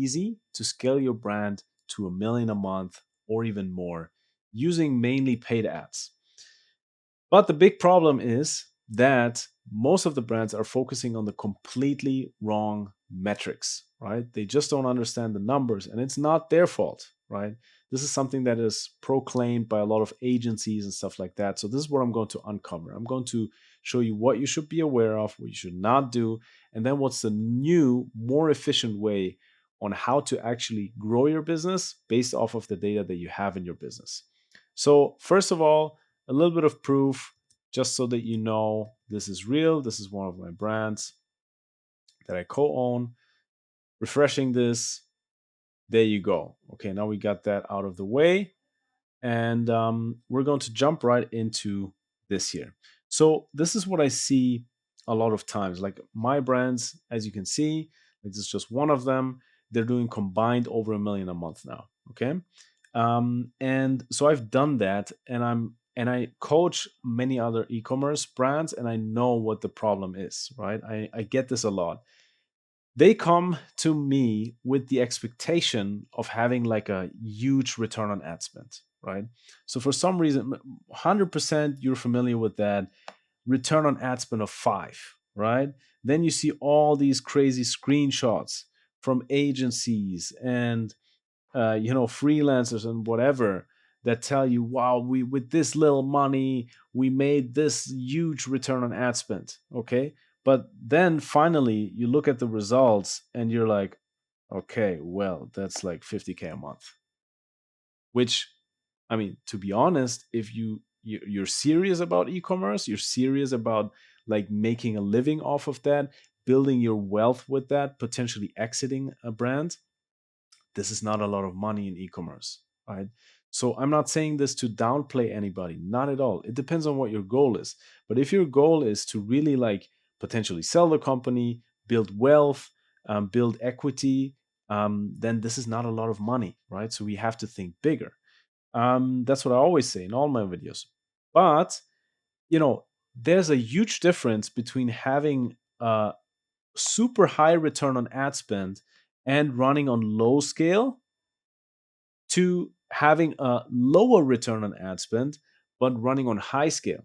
easy to scale your brand to 1 million a month or even more using mainly paid ads. But the big problem is that most of the brands are focusing on the completely wrong metrics, right? They just don't understand the numbers, and it's not their fault, right? This is something that is proclaimed by a lot of agencies and stuff like that. So, this is what I'm going to uncover. I'm going to show you what you should be aware of, what you should not do, and then what's the new, more efficient way on how to actually grow your business based off of the data that you have in your business. So, first of all, a little bit of proof just so that you know this is real. This is one of my brands that I co-own. Refreshing this. There you go. Okay, now we got that out of the way. And we're going to jump right into this here. So this is what I see a lot of times. Like my brands, as you can see, like this is just one of them. They're doing combined over 1 million a month now. Okay. And so I've done that, and I coach many other e-commerce brands, and I know what the problem is, right? I get this a lot. They come to me with the expectation of having like a huge return on ad spend, right? So for some reason, 100% you're familiar with that return on ad spend of 5, right? Then you see all these crazy screenshots from agencies and freelancers and whatever that tell you, wow, we with this little money we made this huge return on ad spend. Okay, but then finally you look at the results and you're like, okay, well, that's like 50K a month. Which, I mean, to be honest, if you're serious about e-commerce, you're serious about like making a living off of that, building your wealth with that, potentially exiting a brand, this is not a lot of money in e-commerce, right? So I'm not saying this to downplay anybody, not at all. It depends on what your goal is. But if your goal is to really like potentially sell the company, build wealth, build equity, then this is not a lot of money, right? So we have to think bigger. That's what I always say in all my videos. But there's a huge difference between having a super high return on ad spend and running on low scale to having a lower return on ad spend but running on high scale.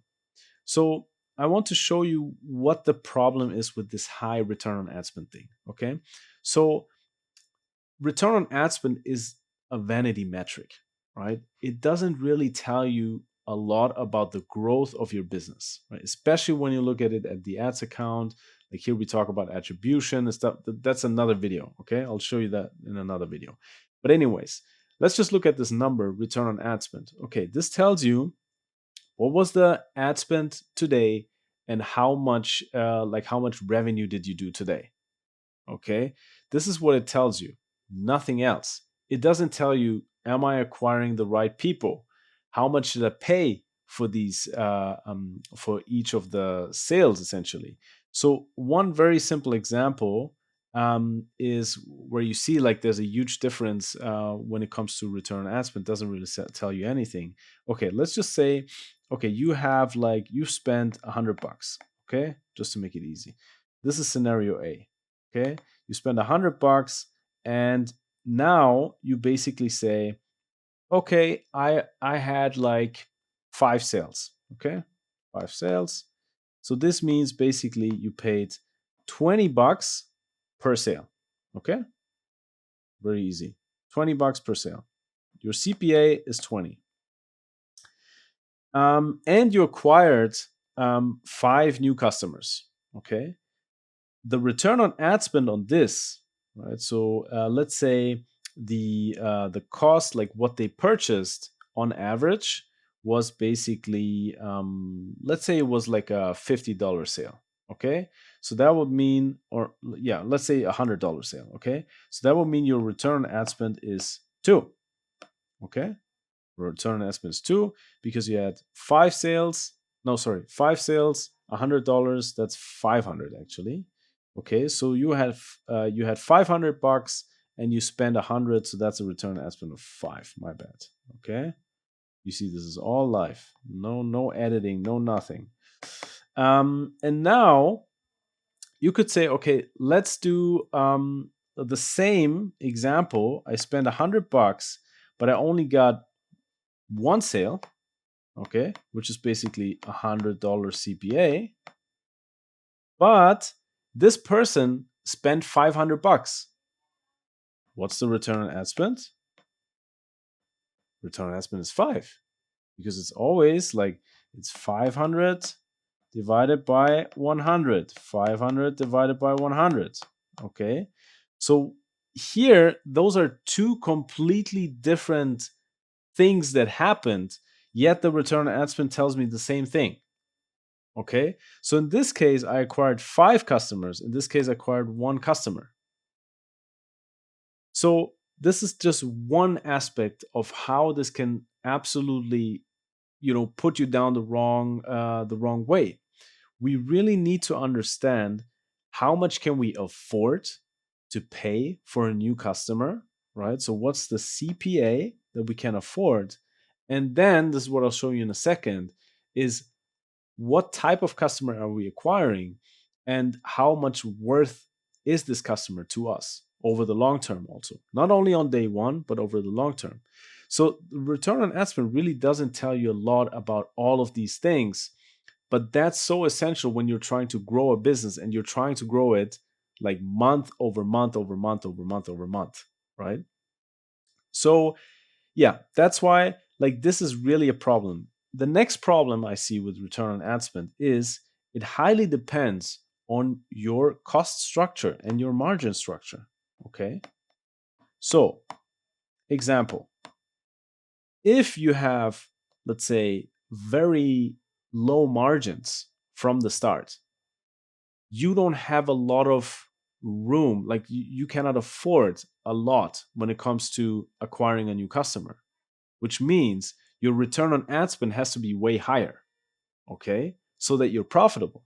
So I want to show you what the problem is with this high return on ad spend thing. Okay. So return on ad spend is a vanity metric, right? It doesn't really tell you a lot about the growth of your business, right? Especially when you look at it at the ads account. Like here we talk about attribution and stuff. That's another video. Okay. I'll show you that in another video. But, anyways, let's just look at this number, return on ad spend. Okay. This tells you what was the ad spend today and how much revenue did you do today. Okay. This is what it tells you, nothing else. It doesn't tell you, am I acquiring the right people? How much did I pay for these, for each of the sales, essentially? So, one very simple example is where you see like there's a huge difference when it comes to return on ad spend. Doesn't really tell you anything. Okay, let's just say, okay, you spent $100. Okay, just to make it easy. This is scenario A. Okay, you spend $100, and now you basically say, okay, I had like 5 sales. Okay, 5 sales. So this means basically you paid $20 per sale. Okay, very easy. $20 per sale. Your CPA is 20. And you acquired 5 new customers. Okay, the return on ad spend on this, right? So let's say the cost, like what they purchased on average, was basically let's say it was like a $50 sale. Okay, so that would mean, or yeah, let's say $100 sale. Okay, so that would mean your return on ad spend is 2. Okay, return on ad spend is 2 because you had 5 sales. No, sorry, 5 sales, $100. That's 500 actually. Okay, so you had $500 and you spend 100, so that's a return on ad spend of 5. My bad. Okay, you see this is all live, no editing, no nothing. And now you could say, okay, let's do the same example, I spent $100, but I only got one sale, okay, which is basically $100 CPA. But this person spent $500. What's the return on ad spend? Return on ad spend is 5, because it's always like it's 500 divided by 100, 500 divided by 100. Okay. So here, those are two completely different things that happened, yet the return on ad spend tells me the same thing. Okay. So in this case, I acquired 5 customers. In this case, I acquired 1 customer. So this is just one aspect of how this can absolutely, put you down the wrong way. We really need to understand how much can we afford to pay for a new customer, right? So what's the CPA that we can afford? And then this is what I'll show you in a second, is what type of customer are we acquiring, and how much worth is this customer to us over the long term, also not only on day one but over the long term. So return on ad spend really doesn't tell you a lot about all of these things, but that's so essential when you're trying to grow a business and you're trying to grow it like month over month over month over month over month, right? So yeah, that's why like this is really a problem. The next problem I see with return on ad spend is it highly depends on your cost structure and your margin structure. Okay. So, example, if you have, let's say, very low margins from the start, you don't have a lot of room, like you cannot afford a lot when it comes to acquiring a new customer, which means your return on ad spend has to be way higher, okay, so that you're profitable.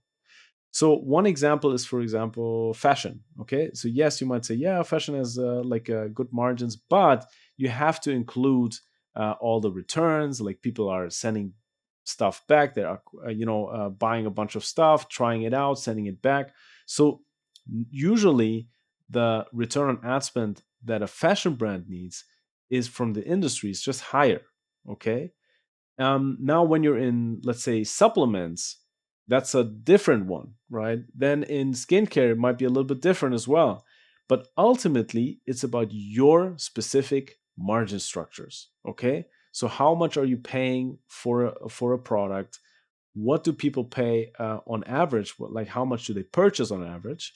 So one example is, for example, fashion. Okay, so yes, you might say, yeah, fashion has good margins, but you have to include all the returns. Like people are sending stuff back, they are buying a bunch of stuff, trying it out, sending it back. So usually the return on ad spend that a fashion brand needs is from the industry is just higher. Okay, now, when you're in, let's say, supplements, that's a different one, right? Then in skincare, it might be a little bit different as well. But ultimately, it's about your specific margin structures. Okay, so how much are you paying for a product? What do people pay on average? Like how much do they purchase on average?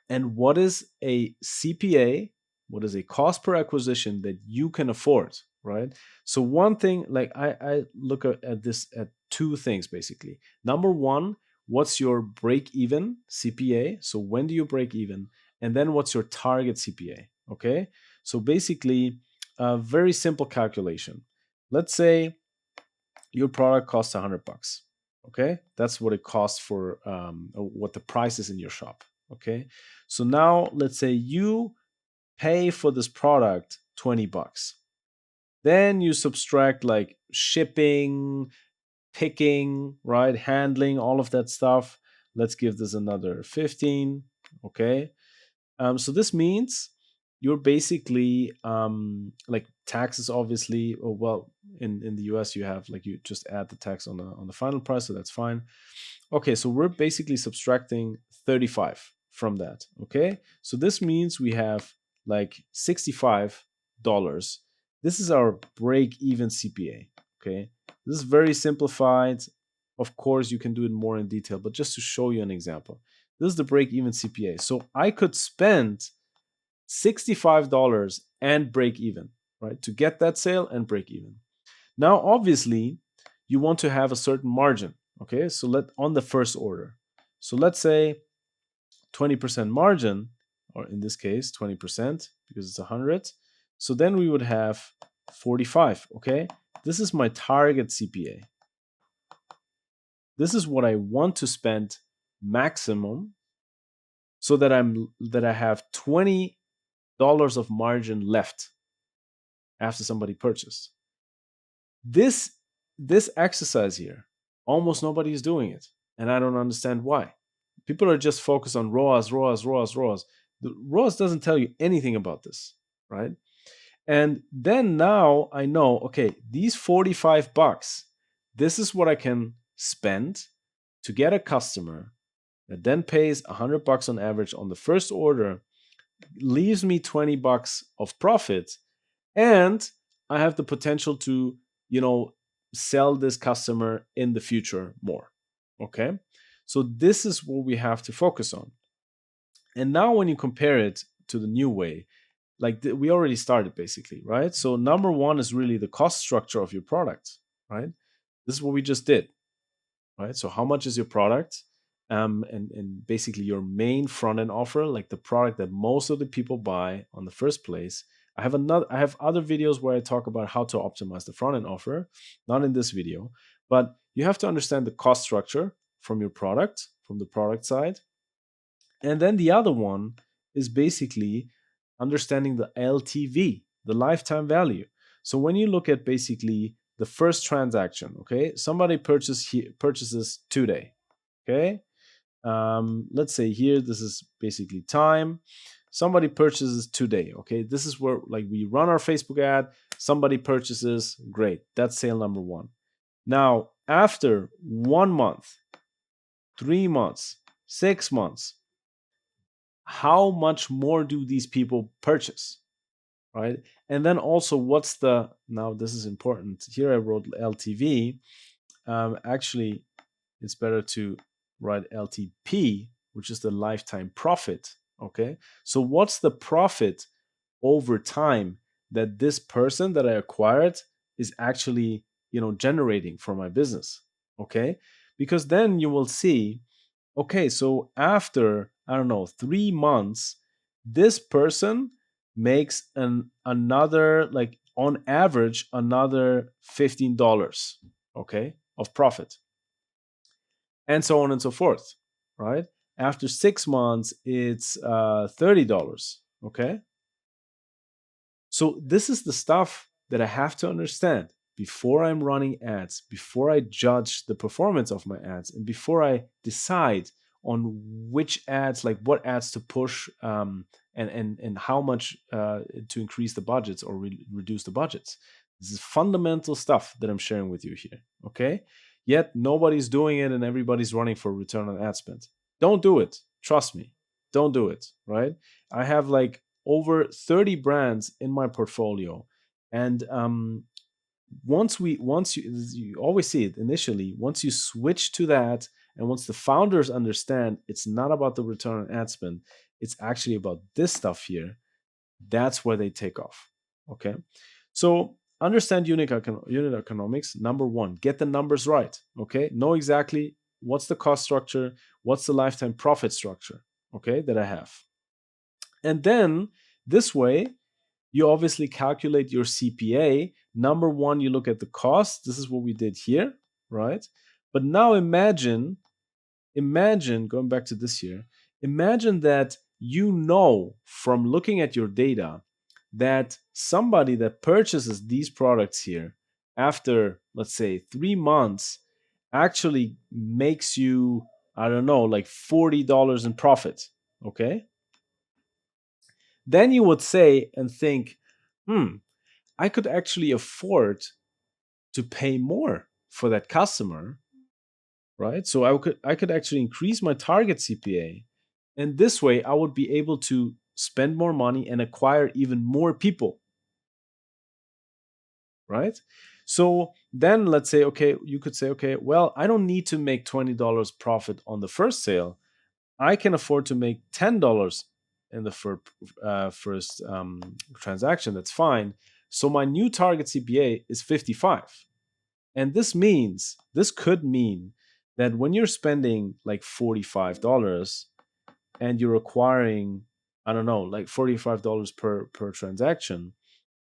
And what is a CPA? What is a cost per acquisition that you can afford, right? So one thing, like I look at this at two things basically. Number one, what's your break even CPA? So when do you break even? And then what's your target CPA? Okay. So basically, a very simple calculation. Let's say your product costs $100. Okay, that's what it costs for what the price is in your shop. Okay, so now let's say you pay for this product $20. Then you subtract like shipping, picking, right, handling, all of that stuff. Let's give this another 15. Okay, so this means you're basically like taxes, obviously. Well, in the US, you have like you just add the tax on the final price, so that's fine. Okay, so we're basically subtracting 35 from that. Okay, so this means we have like $65. This is our break-even CPA. Okay, this is very simplified. Of course, you can do it more in detail, but just to show you an example, this is the break-even CPA. So I could spend $65 and break even, right? To get that sale and break even. Now, obviously, you want to have a certain margin. Okay, so let on the first order. So let's say 20% margin, or in this case, 20% because it's 100. So then we would have 45. Okay, this is my target CPA. This is what I want to spend maximum so that I have $20 of margin left after somebody purchased. This this exercise here, almost nobody is doing it, and I don't understand why. People are just focused on ROAS, ROAS, ROAS, ROAS. The ROAS doesn't tell you anything about this, right? And then now I know, okay, these 45 bucks, this is what I can spend to get a customer that then pays 100 bucks on average on the first order, leaves me 20 bucks of profit, and I have the potential to, you know, sell this customer in the future more. Okay? So this is what we have to focus on. And now when you compare it to the new way, like we already started basically, right? So number one is really the cost structure of your product, right? This is what we just did, right? So how much is your product? And basically your main front end offer, like the product that most of the people buy on the first place. I have other videos where I talk about how to optimize the front end offer, not in this video, but you have to understand the cost structure from your product, from the product side. And then the other one is basically understanding the LTV, the lifetime value. So when you look at basically the first transaction, okay, somebody purchases today, okay. Let's say here this is basically time. Somebody purchases today, okay. This is where like we run our Facebook ad. Somebody purchases, great. That's sale number one. Now after 1 month, 3 months, 6 months, how much more do these people purchase, right? And then also what's the, now this is important, here I wrote LTV. Actually it's better to write LTP, which is the lifetime profit. Okay, so what's the profit over time that this person that I acquired is actually, you know, generating for my business? Okay, because then you will see, okay, so after, I don't know, 3 months, this person makes another, like on average, another $15, okay, of profit, and so on and so forth, right? After 6 months, it's $30, okay? So this is the stuff that I have to understand before I'm running ads, before I judge the performance of my ads, and before I decide on which ads, like what ads to push, and how much to increase the budgets or reduce the budgets. This is fundamental stuff that I'm sharing with you here. Okay. Yet nobody's doing it, and everybody's running for return on ad spend. Don't do it. Trust me. Don't do it. Right. I have like over 30 brands in my portfolio, and once you always see it initially, once you switch to that, and once the founders understand it's not about the return on ad spend, it's actually about this stuff here, that's where they take off. Okay, so understand unit economics. Number one, get the numbers right. Okay, know exactly what's the cost structure, what's the lifetime profit structure, okay, that I have. And then this way, you obviously calculate your CPA. Number one, you look at the cost. This is what we did here, right? But now imagine going back to this here, imagine that you know from looking at your data that somebody that purchases these products here after, let's say, 3 months actually makes you, I don't know, like $40 in profit. Okay. Then you would say and think, I could actually afford to pay more for that customer, right? So I could actually increase my target CPA, and this way I would be able to spend more money and acquire even more people, right? So then let's say, okay, you could say, okay, well, I don't need to make $20 profit on the first sale. I can afford to make $10 in the first transaction. That's fine. So my new target CPA is 55. And this could mean that when you're spending like $45 and you're acquiring, I don't know, like $45 per transaction,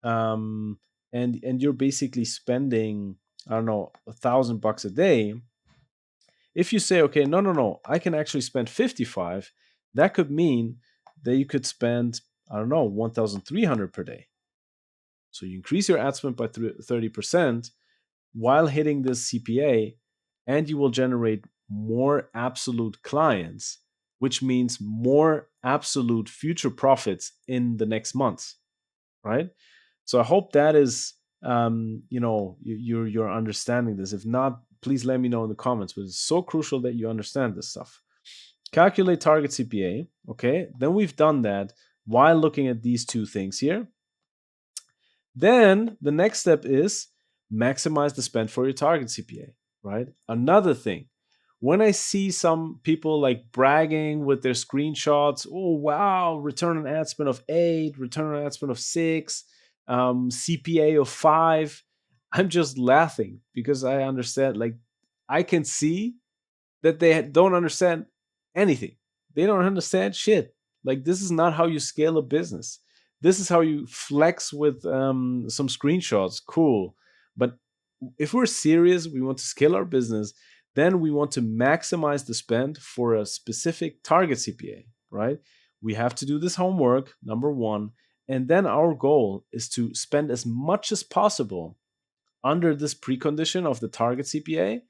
um, and you're basically spending, I don't know, $1,000 a day. If you say, okay, no, I can actually spend 55, that could mean that you could spend, I don't know, 1,300 per day. So you increase your ad spend by 30% while hitting this CPA, and you will generate more absolute clients which means more absolute future profits in the next months, right? So I hope that is, you're understanding this. If not, please let me know in the comments. But it's so crucial that you understand this stuff. Calculate target CPA. Okay, then we've done that while looking at these two things here. Then the next step is maximize the spend for your target CPA, right? Another thing, when I see some people like bragging with their screenshots, oh wow, return on ad spend of 8, return on ad spend of 6, CPA of 5, I'm just laughing because I understand, like, I can see that they don't understand anything. They don't understand shit. Like, this is not how you scale a business. This is how you flex with some screenshots. Cool. But if we're serious, we want to scale our business, then we want to maximize the spend for a specific target CPA, right? We have to do this homework, number one. And then our goal is to spend as much as possible under this precondition of the target CPA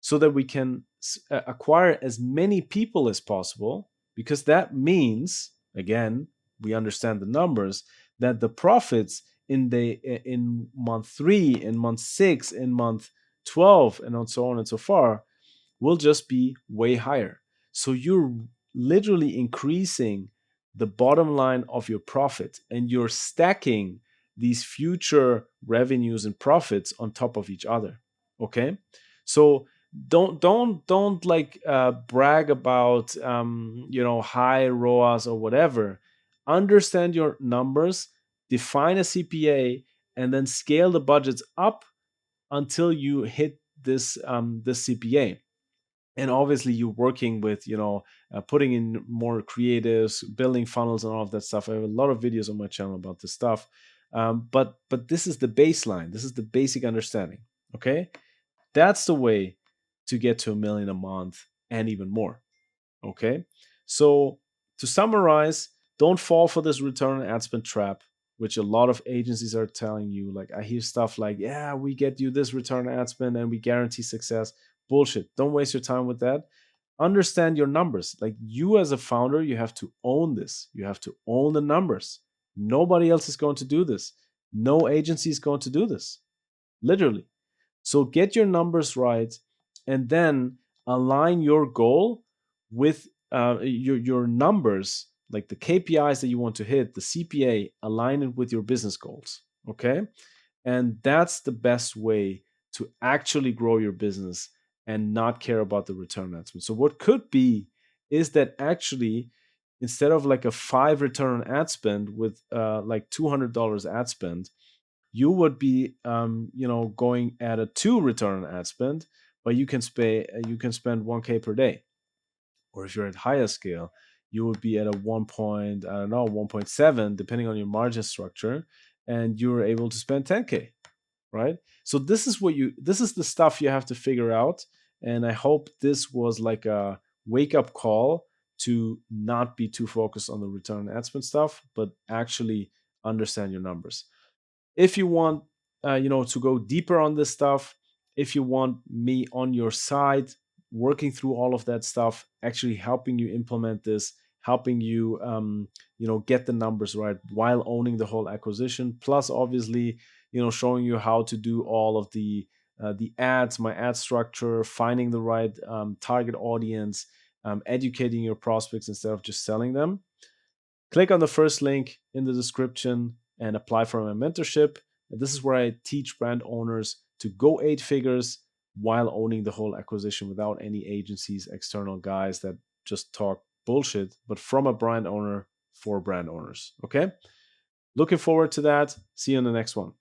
so that we can acquire as many people as possible, because that means, again, we understand the numbers, that the profits in month 3, in month 6, in month 12, and so on and so far will just be way higher. So you're literally increasing the bottom line of your profit, and you're stacking these future revenues and profits on top of each other. Okay, so don't like brag about high ROAS or whatever. Understand your numbers, define a CPA, and then scale the budgets up until you hit this CPA. And obviously you're working with putting in more creatives, building funnels, and all of that stuff. I have a lot of videos on my channel about this stuff. But this is the baseline, this is the basic understanding. Okay, that's the way to get to 1 million a month and even more. Okay, so to summarize, don't fall for this return on ad spend trap, which a lot of agencies are telling you. Like, I hear stuff like, yeah, we get you this return on ad spend and we guarantee success. Bullshit. Don't waste your time with that. Understand your numbers. Like, you as a founder, you have to own this. You have to own the numbers. Nobody else is going to do this. No agency is going to do this. Literally. So get your numbers right, and then align your goal with your numbers, like the KPIs that you want to hit, the CPA, align it with your business goals. Okay, and that's the best way to actually grow your business and not care about the return on ad spend. So what could be is that actually, instead of like a 5 return on ad spend with like $200 ad spend, you would be going at a 2 return on ad spend, but you can spend 1K per day. Or if you're at higher scale, you would be at a 1.7, depending on your margin structure, and you're able to spend 10K, right? So this is the stuff you have to figure out. And I hope this was like a wake up call to not be too focused on the return on ad spend stuff, but actually understand your numbers. If you want to go deeper on this stuff, if you want me on your side working through all of that stuff, actually helping you implement this, helping you get the numbers right while owning the whole acquisition, plus obviously showing you how to do all of the ads, my ad structure, finding the right target audience, educating your prospects instead of just selling them, click on the first link in the description and apply for my mentorship. And this is where I teach brand owners to go 8 figures while owning the whole acquisition without any agencies, external guys that just talk bullshit, but from a brand owner for brand owners. Okay? Looking forward to that. See you in the next one.